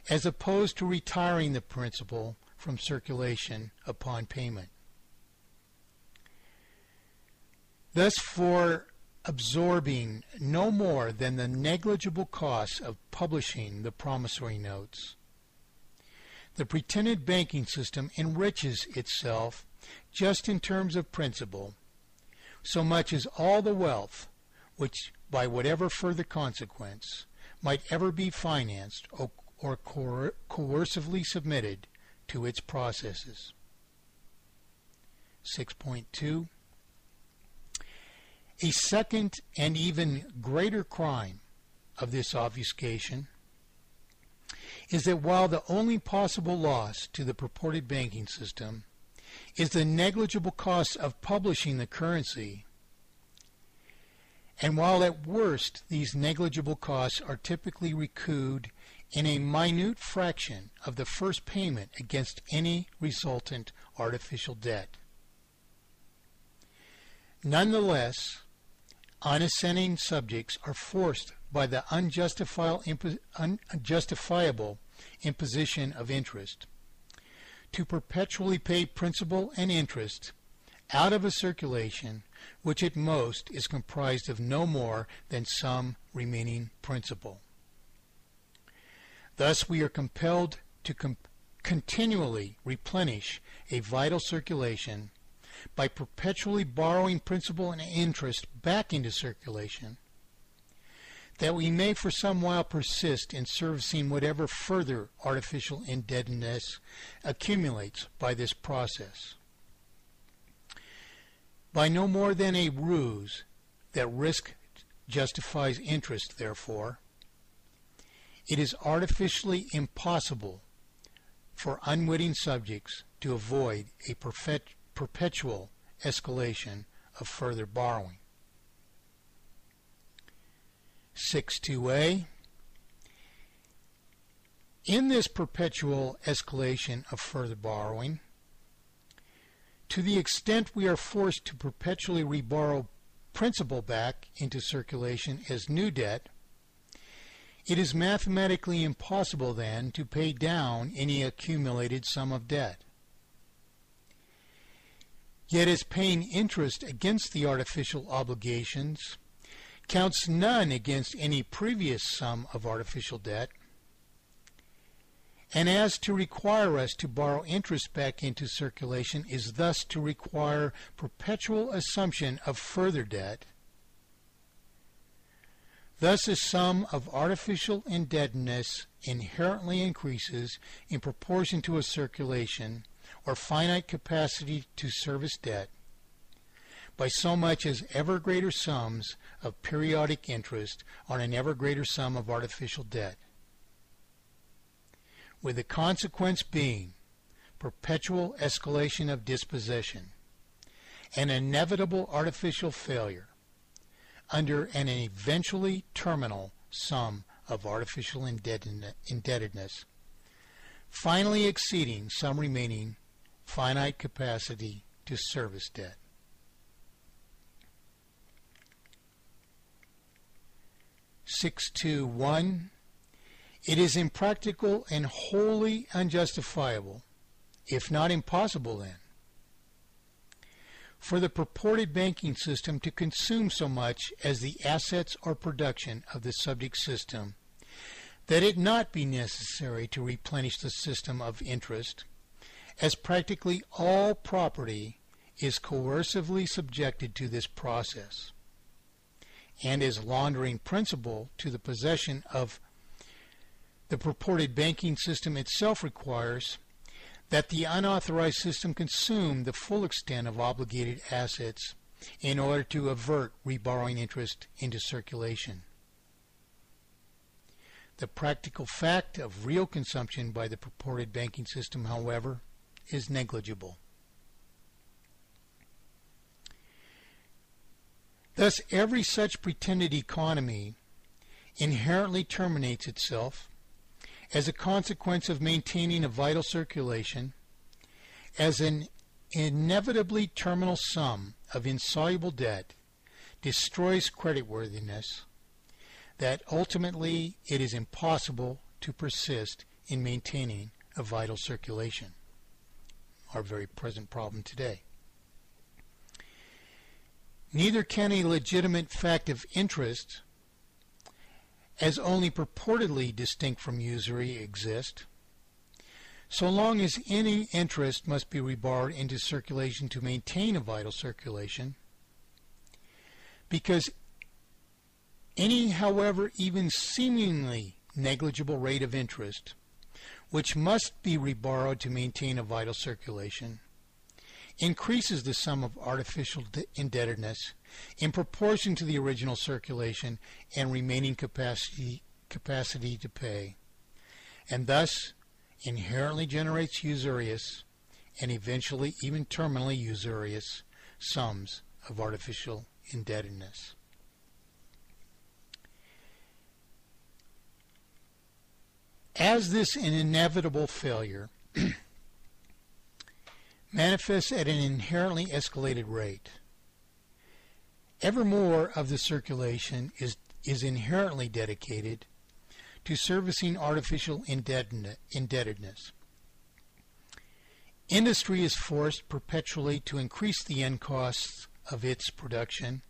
as opposed to retiring the principal from circulation upon payment. Thus, for absorbing no more than the negligible costs of publishing the promissory notes, the pretended banking system enriches itself just in terms of principal, so much as all the wealth which, by whatever further consequence, might ever be financed or coercively submitted to its processes. 6.2. A second and even greater crime of this obfuscation is that while the only possible loss to the purported banking system is the negligible cost of publishing the currency, and while at worst these negligible costs are typically recouped in a minute fraction of the first payment against any resultant artificial debt, nonetheless, unassenting subjects are forced by the unjustifiable imposition of interest to perpetually pay principal and interest out of a circulation which at most is comprised of no more than some remaining principal. Thus we are compelled to continually replenish a vital circulation by perpetually borrowing principal and interest back into circulation, that we may for some while persist in servicing whatever further artificial indebtedness accumulates by this process. By no more than a ruse that risk justifies interest, therefore, it is artificially impossible for unwitting subjects to avoid a perpetual escalation of further borrowing. 6.2a. In this perpetual escalation of further borrowing, to the extent we are forced to perpetually reborrow principal back into circulation as new debt, it is mathematically impossible then to pay down any accumulated sum of debt. Yet as paying interest against the artificial obligations counts none against any previous sum of artificial debt, and as to require us to borrow interest back into circulation is thus to require perpetual assumption of further debt, thus a sum of artificial indebtedness inherently increases in proportion to a circulation or finite capacity to service debt by so much as ever greater sums of periodic interest on an ever greater sum of artificial debt, with the consequence being perpetual escalation of dispossession and inevitable artificial failure under an eventually terminal sum of artificial indebtedness, finally exceeding some remaining finite capacity to service debt. 6.2.1. It is impractical and wholly unjustifiable, if not impossible then, for the purported banking system to consume so much as the assets or production of the subject system that it not be necessary to replenish the system of interest, as practically all property is coercively subjected to this process, and as laundering principal to the possession of the purported banking system itself requires that the unauthorized system consume the full extent of obligated assets in order to avert reborrowing interest into circulation. The practical fact of real consumption by the purported banking system, however, is negligible. Thus, every such pretended economy inherently terminates itself as a consequence of maintaining a vital circulation as an inevitably terminal sum of insoluble debt destroys creditworthiness, that ultimately it is impossible to persist in maintaining a vital circulation, our very present problem today. Neither can a legitimate fact of interest, as only purportedly distinct from usury, exist, so long as any interest must be rebarred into circulation to maintain a vital circulation, because any, however, even seemingly negligible rate of interest, which must be reborrowed to maintain a vital circulation, increases the sum of artificial indebtedness in proportion to the original circulation and remaining capacity to pay, and thus inherently generates usurious and eventually even terminally usurious sums of artificial indebtedness. As this inevitable failure manifests at an inherently escalated rate, ever more of the circulation is inherently dedicated to servicing artificial indebtedness. Industry is forced perpetually to increase the end costs of its production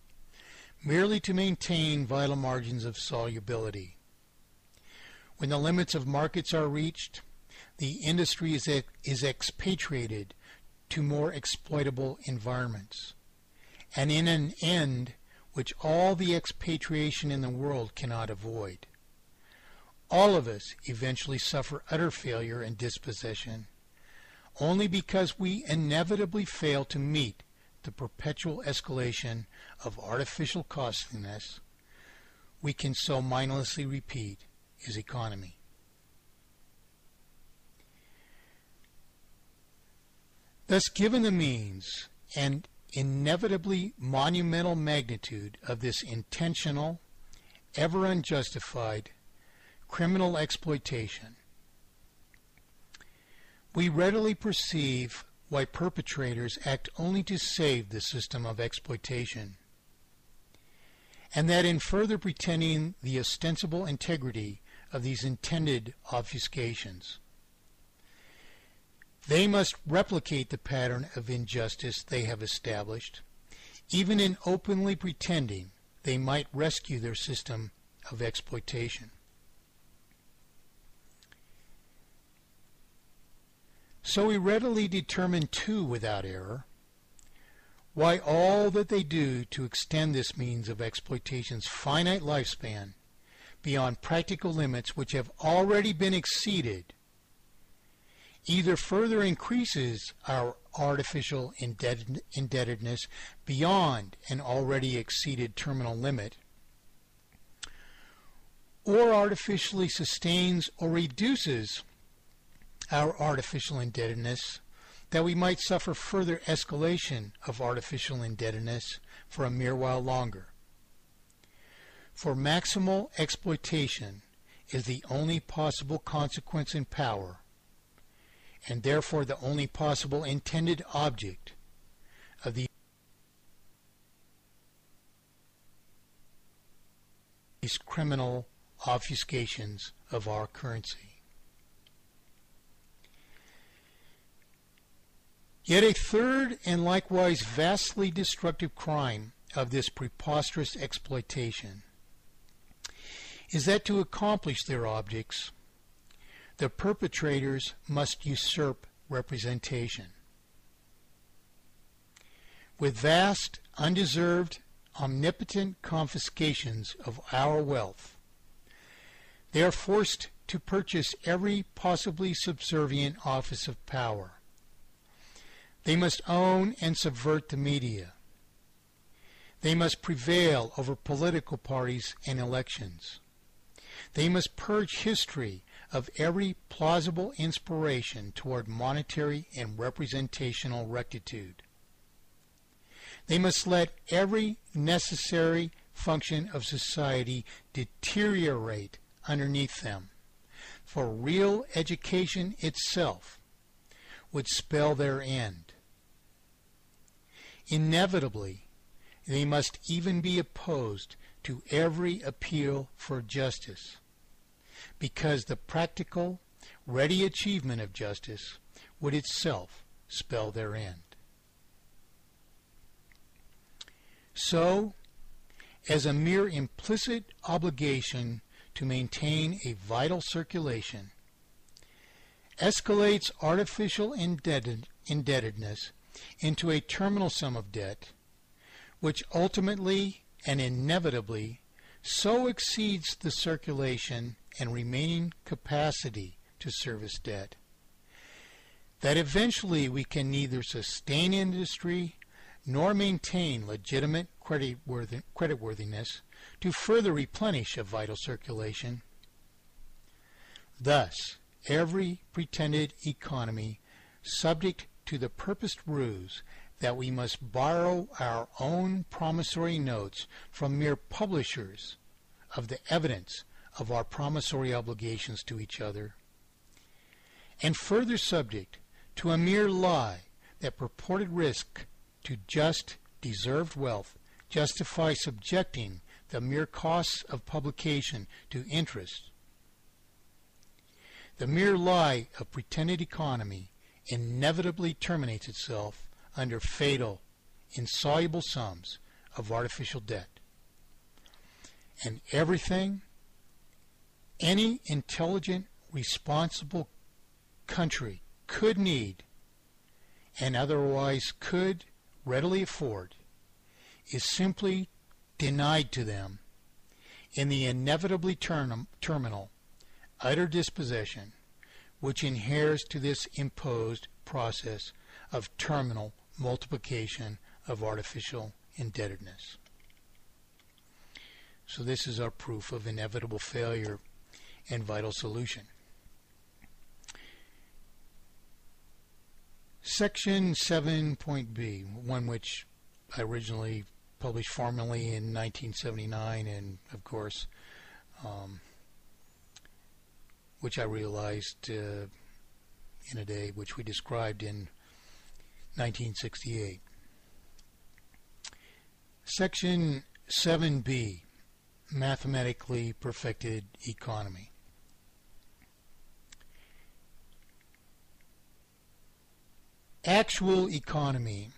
merely to maintain vital margins of solubility. When the limits of markets are reached, the industry is expatriated to more exploitable environments, and in an end which all the expatriation in the world cannot avoid. All of us eventually suffer utter failure and dispossession, only because we inevitably fail to meet the perpetual escalation of artificial costliness we can so mindlessly repeat is economy. Thus, given the means and inevitably monumental magnitude of this intentional, ever unjustified, criminal exploitation, we readily perceive why perpetrators act only to save the system of exploitation, and that in further pretending the ostensible integrity of these intended obfuscations, they must replicate the pattern of injustice they have established, even in openly pretending they might rescue their system of exploitation. So we readily determine too, without error, why all that they do to extend this means of exploitation's finite lifespan beyond practical limits which have already been exceeded either further increases our artificial indebtedness beyond an already exceeded terminal limit, or artificially sustains or reduces our artificial indebtedness, that we might suffer further escalation of artificial indebtedness for a mere while longer. For maximal exploitation is the only possible consequence in power, and therefore the only possible intended object of these criminal obfuscations of our currency. Yet a third and likewise vastly destructive crime of this preposterous exploitation is that to accomplish their objects, the perpetrators must usurp representation. With vast, undeserved, omnipotent confiscations of our wealth, they are forced to purchase every possibly subservient office of power. They must own and subvert the media. They must prevail over political parties and elections. They must purge history of every plausible inspiration toward monetary and representational rectitude. They must let every necessary function of society deteriorate underneath them, for real education itself would spell their end. Inevitably, they must even be opposed to every appeal for justice, because the practical, ready achievement of justice would itself spell their end. So, as a mere implicit obligation to maintain a vital circulation, escalates artificial indebtedness into a terminal sum of debt, which ultimately and inevitably so exceeds the circulation and remaining capacity to service debt, that eventually we can neither sustain industry nor maintain legitimate creditworthiness to further replenish a vital circulation. Thus, every pretended economy subject to the purposed ruse that we must borrow our own promissory notes from mere publishers of the evidence of our promissory obligations to each other, and further subject to a mere lie that purported risk to just deserved wealth justify subjecting the mere costs of publication to interest. The mere lie of pretended economy inevitably terminates itself under fatal, insoluble sums of artificial debt. And everything any intelligent, responsible country could need and otherwise could readily afford is simply denied to them in the inevitably terminal, utter dispossession which inheres to this imposed process of terminal multiplication of artificial indebtedness. So this is our proof of inevitable failure and vital solution. Section 7.b, one which I originally published formally in 1979, and of course which I realized in a day, which we described in 1968. Section 7b, mathematically perfected economy. Actual economy,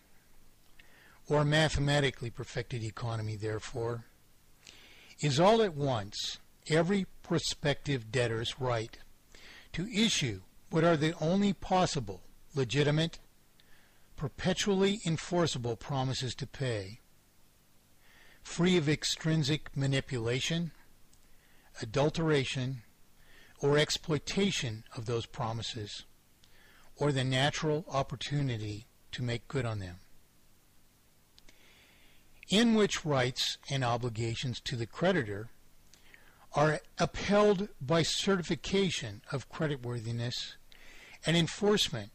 or mathematically perfected economy, therefore, is all at once every prospective debtor's right to issue what are the only possible, legitimate, perpetually enforceable promises to pay, free of extrinsic manipulation, adulteration, or exploitation of those promises, or the natural opportunity to make good on them, in which rights and obligations to the creditor are upheld by certification of creditworthiness and enforcement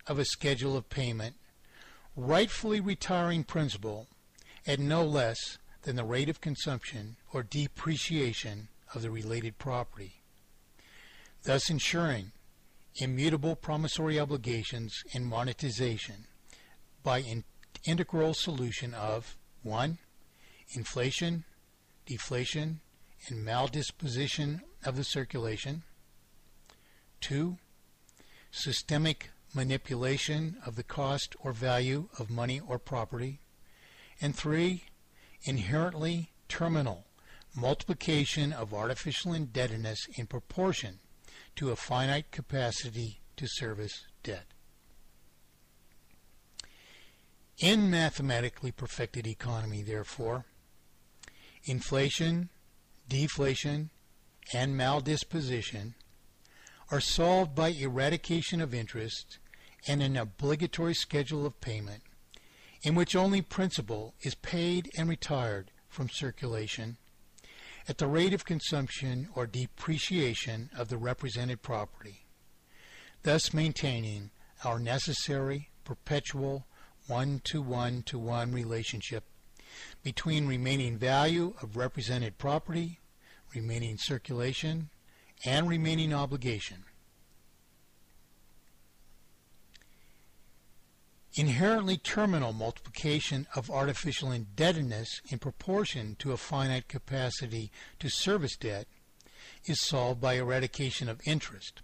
of a schedule of payment, rightfully retiring principal at no less than the rate of consumption or depreciation of the related property, thus ensuring immutable promissory obligations and monetization by integral solution of 1. Inflation, deflation, and maldisposition of the circulation. 2. Systemic manipulation of the cost or value of money or property. And 3. Inherently terminal multiplication of artificial indebtedness in proportion to a finite capacity to service debt. In mathematically perfected economy, therefore, inflation, deflation, and maldisposition are solved by eradication of interest and an obligatory schedule of payment in which only principal is paid and retired from circulation at the rate of consumption or depreciation of the represented property, thus maintaining our necessary perpetual 1-to-1-to-1 relationship between remaining value of represented property, remaining circulation, and remaining obligation. Inherently terminal multiplication of artificial indebtedness in proportion to a finite capacity to service debt is solved by eradication of interest